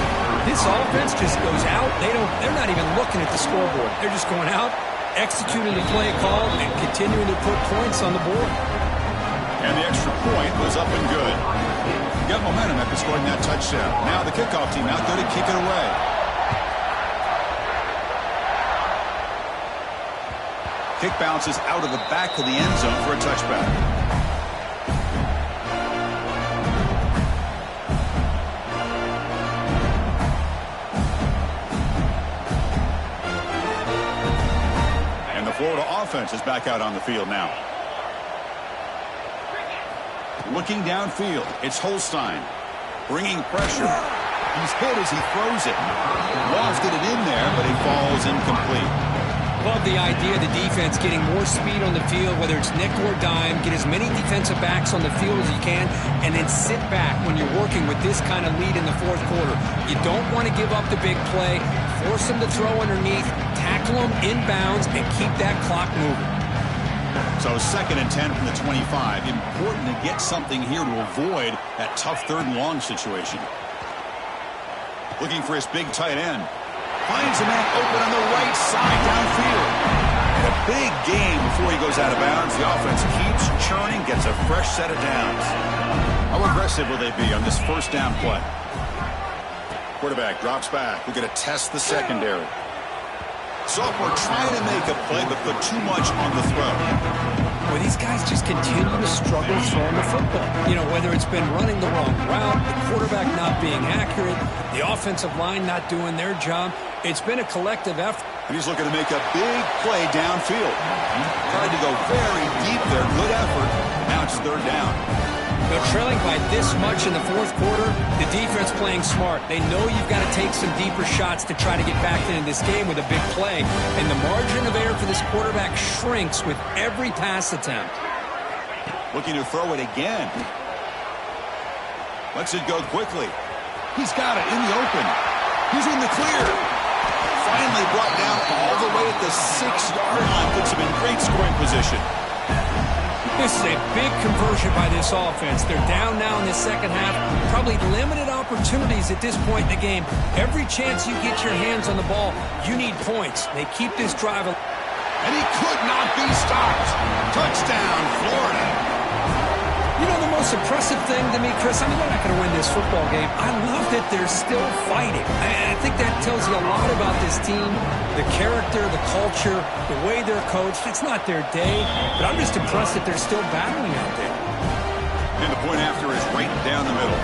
This offense just goes out. They're not even looking at the scoreboard. They're just going out, executing the play call, and continuing to put points on the board. And the extra point was up and good. Got momentum after scoring that touchdown. Now the kickoff team out there to kick it away. Kick bounces out of the back of the end zone for a touchback. And the Florida offense is back out on the field now. Looking downfield, it's Holstein. Bringing pressure. He's hit as he throws it. Lofted it in there, but he falls incomplete. Love the idea of the defense getting more speed on the field, whether it's nickel or dime, get as many defensive backs on the field as you can, and then sit back when you're working with this kind of lead in the fourth quarter. You don't want to give up the big play, force them to throw underneath, tackle them inbounds, and keep that clock moving. So 2nd and 10 from the 25. Important to get something here to avoid that tough 3rd and long situation. Looking for his big tight end. Finds a man open on the right side downfield. And a big game before he goes out of bounds. The offense keeps churning, gets a fresh set of downs. How aggressive will they be on this first down play? Quarterback drops back. We're going to test the secondary. Sophomore trying to make a play, but put too much on the throw. Well, these guys just continue to struggle throwing the football. You know, whether it's been running the wrong route, the quarterback not being accurate, the offensive line not doing their job. It's been a collective effort. And he's looking to make a big play downfield. Tried to go very deep there. Good effort. Now it's 3rd down. You know, trailing by this much in the fourth quarter, the defense playing smart. They know you've got to take some deeper shots to try to get back into this game with a big play. And the margin of error for this quarterback shrinks with every pass attempt. Looking to throw it again. Lets it go quickly. He's got it in the open. He's in the clear. Finally brought down all the way at the 6-yard line. Puts him in great scoring position. This is a big conversion by this offense. They're down now in the second half. Probably limited opportunities at this point in the game. Every chance you get your hands on the ball, you need points. They keep this drive. And he could not be stopped. Touchdown, Florida. You know, the most impressive thing to me, Chris, I mean, they're not going to win this football game. I love that they're still fighting. I think that tells you a lot about this team, the character, the culture, the way they're coached. It's not their day, but I'm just impressed that they're still battling out there. And the point after is right down the middle.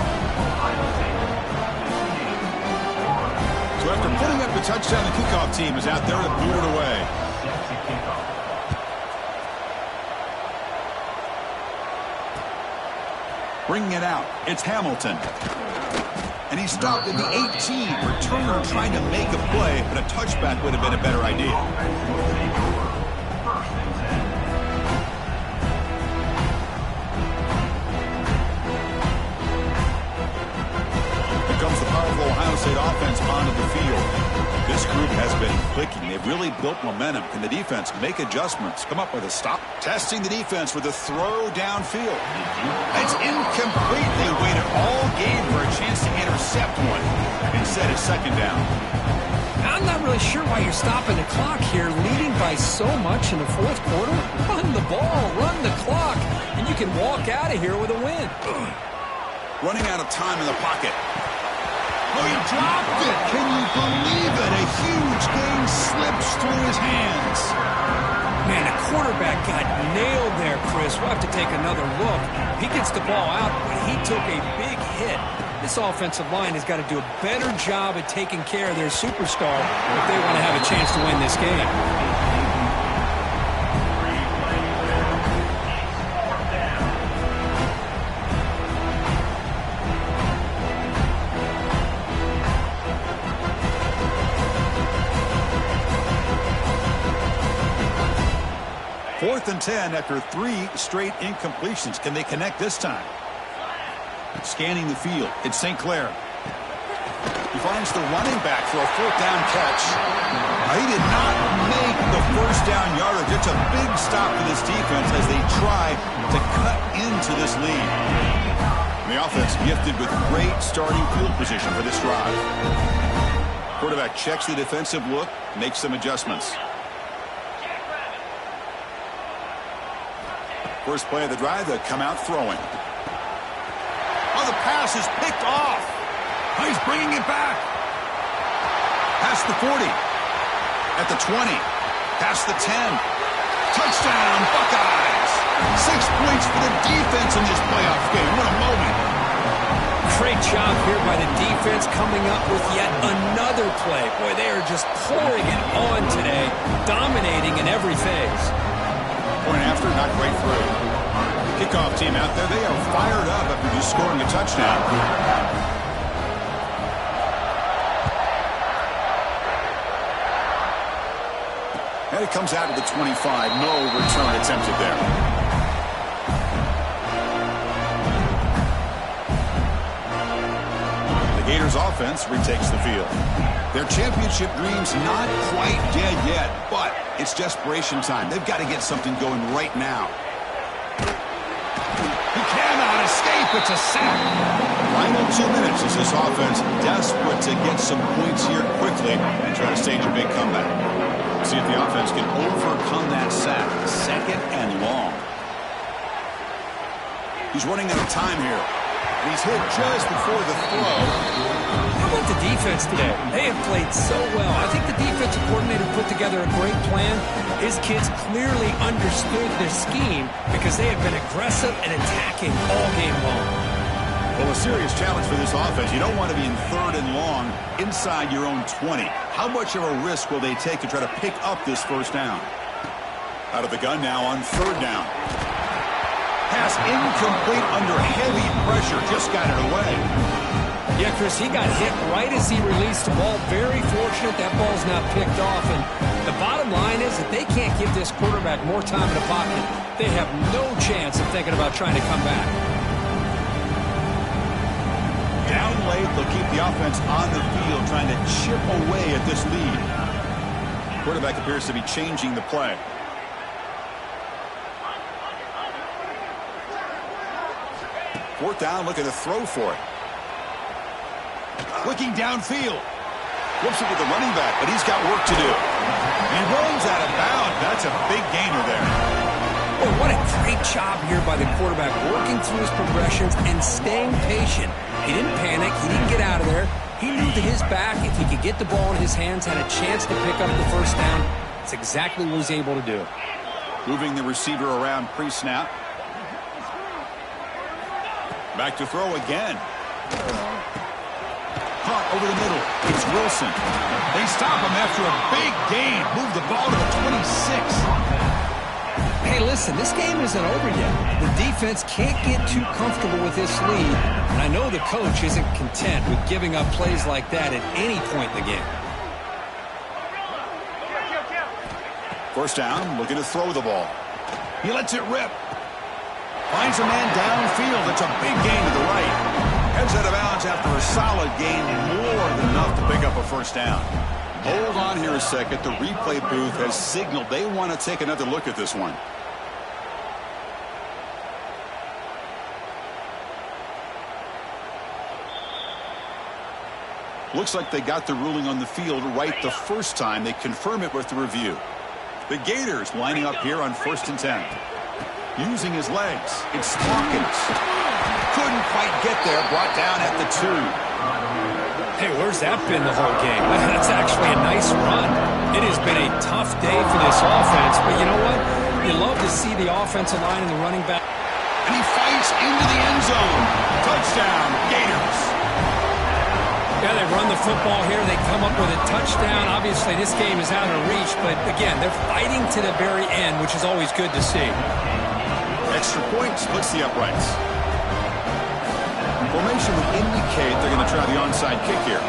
So after putting up the touchdown, the kickoff team is out there to boot it away. Bringing it out, it's Hamilton. And he stopped at the 18. Returner trying to make a play, but a touchback would have been a better idea. Here comes the powerful Ohio State offense onto the field. This group has been clicking. They've really built momentum. Can the defense make adjustments? Come up with a stop. Testing the defense with a throw downfield. It's incomplete. They waited all game for a chance to intercept one. Instead, it's second down. I'm not really sure why you're stopping the clock here, leading by so much in the fourth quarter. Run the ball, run the clock, and you can walk out of here with a win. Running out of time in the pocket. Oh, he dropped it. Can you believe it? A huge gain slips through his hands. Man, the quarterback got nailed there, Chris. We'll have to take another look. He gets the ball out, but he took a big hit. This offensive line has got to do a better job at taking care of their superstar if they want to have a chance to win this game. 4th and 10 after 3 straight incompletions. Can they connect this time? Scanning the field. It's St. Clair. He finds the running back for a 4th down catch. He did not make the 1st down yardage. It's a big stop for this defense as they try to cut into this lead. And the offense gifted with great starting field position for this drive. Quarterback checks the defensive look, makes some adjustments. First play of the drive, they come out throwing. Oh, the pass is picked off. Oh, he's bringing it back. Past the 40. At the 20. Past the 10. Touchdown, Buckeyes. 6 points for the defense in this playoff game. What a moment. Great job here by the defense coming up with yet another play. Boy, they are just pouring it on today, dominating in every phase. Point after, not quite through. Kickoff team out there, they are fired up after just scoring a touchdown. And it comes out of the 25. No return attempted there. The Gators offense retakes the field. Their championship dreams not quite dead yet, but it's desperation time. They've got to get something going right now. He cannot escape. It's a sack. Final 2 minutes as this offense desperate to get some points here quickly and try to stage a big comeback. See if the offense can overcome that sack. 2nd and long. He's running out of time here. He's hit just before the throw. How about the defense today? They have played so well. I think the defensive coordinator put together a great plan. His kids clearly understood their scheme because they have been aggressive and attacking all game long. Well, a serious challenge for this offense. You don't want to be in 3rd and long inside your own 20. How much of a risk will they take to try to pick up this 1st down? Out of the gun now on 3rd down. Pass incomplete under heavy pressure. Just got it away. Yeah, Chris, he got hit right as he released the ball. Very fortunate that ball's not picked off. And the bottom line is that they can't give this quarterback more time in the pocket. They have no chance of thinking about trying to come back. Down late, they'll keep the offense on the field, trying to chip away at this lead. Quarterback appears to be changing the play. Fourth down, looking to throw for it. Looking downfield. Flips it with the running back, but he's got work to do. And runs out of bounds. That's a big gainer there. Well, what a great job here by the quarterback, working through his progressions and staying patient. He didn't panic. He didn't get out of there. He knew that his back, if he could get the ball in his hands, had a chance to pick up the first down. That's exactly what he's able to do. Moving the receiver around pre-snap. Back to throw again. Caught over the middle. It's Wilson. They stop him after a big gain. Move the ball to the 26. Hey, listen, this game isn't over yet. The defense can't get too comfortable with this lead, and I know the coach isn't content with giving up plays like that at any point in the game. First down, looking to throw the ball. He lets it rip. Finds a man downfield. It's a big gain to the right. Heads out of bounds after a solid gain, more than enough to pick up a first down. Hold on here a second. The replay booth has signaled they want to take another look at this one. Looks like they got the ruling on the field right the first time. They confirm it with the review. The Gators lining up here on 1st and 10. Using his legs. It's Hawkins. Couldn't quite get there. Brought down at the 2. Hey, where's that been the whole game? That's actually a nice run. It has been a tough day for this offense, but you know what? You love to see the offensive line and the running back. And he fights into the end zone. Touchdown, Gators. Yeah, they run the football here. They come up with a touchdown. Obviously, this game is out of reach, but again, they're fighting to the very end, which is always good to see. Extra point splits the uprights. Formation would indicate they're going to try the onside kick here.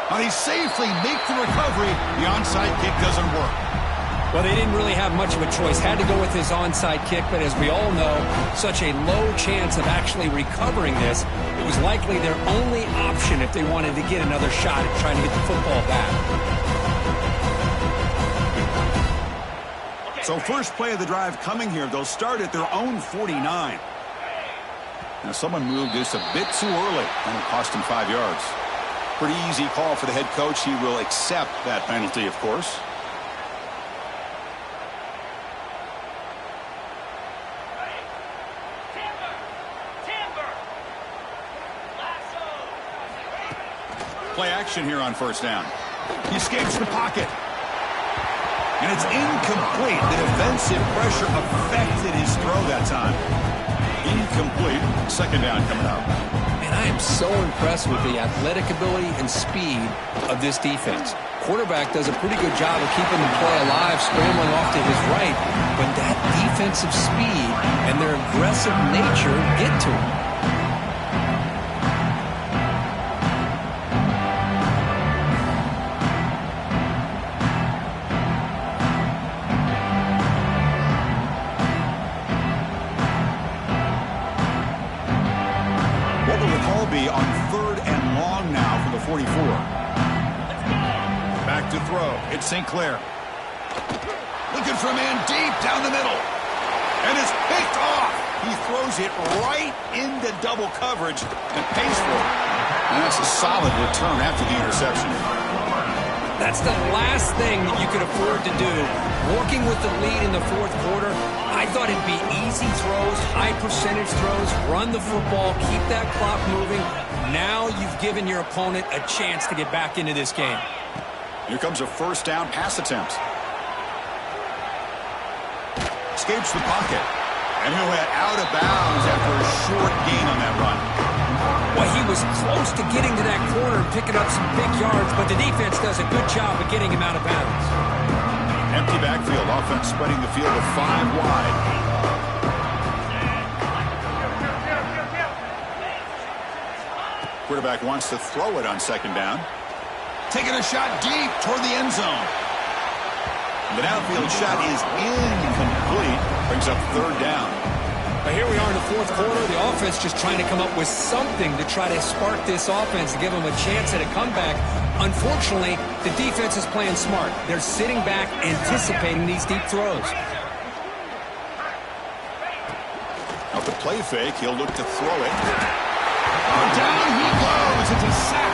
But he safely makes the recovery. The onside kick doesn't work. Well, they didn't really have much of a choice. Had to go with his onside kick, but as we all know, such a low chance of actually recovering this. It was likely their only option if they wanted to get another shot at trying to get the football back. So first play of the drive coming here. They'll start at their own 49. Now someone moved this a bit too early, and it cost him 5 yards. Pretty easy call for the head coach. He will accept that penalty, of course. Play action here on first down. He escapes the pocket. And it's incomplete. The defensive pressure affected his throw that time. Incomplete. Second down coming up. And I am so impressed with the athletic ability and speed of this defense. Quarterback does a pretty good job of keeping the play alive, scrambling off to his right. But that defensive speed and their aggressive nature get to him. Be on 3rd and long now for the 44. Back to throw. It's St. Clair. Looking for a man deep down the middle. And it's picked off. He throws it right into double coverage and pays for it. And that's a solid return after the interception. That's the last thing that you could afford to do. Working with the lead in the 4th quarter, I thought it'd be easy throws, high percentage throws, run the football, keep that clock moving. Now you've given your opponent a chance to get back into this game. Here comes a first down pass attempt. Escapes the pocket. And he'll head out of bounds after a short gain on that run. Well, he was close to getting to that corner and picking up some big yards, but the defense does a good job of getting him out of bounds. Empty backfield. Offense spreading the field to 5 wide. Quarterback wants to throw it on second down. Taking a shot deep toward the end zone. The downfield shot is incomplete. Brings up third down. But here we are in the fourth quarter. The offense just trying to come up with something to try to spark this offense to give them a chance at a comeback. Unfortunately, the defense is playing smart. They're sitting back, anticipating these deep throws. Off the play fake, he'll look to throw it. Down he goes. It's a sack.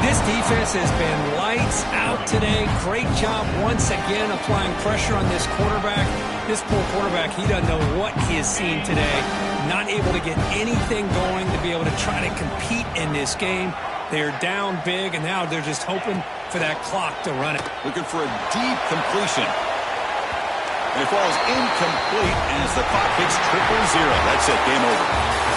This defense has been lights out today. Great job once again applying pressure on this quarterback. This poor quarterback, he doesn't know what he has seen today. Not able to get anything going to be able to try to compete in this game. They're down big, and now they're just hoping for that clock to run it. Looking for a deep completion. And it falls incomplete as the clock hits 0-0. That's it. Game over.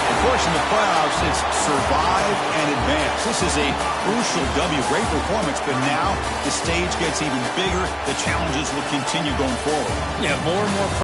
Of course, in the playoffs, it's survive and advance. This is a crucial W. Great performance, but now the stage gets even bigger. The challenges will continue going forward. Yeah, more and more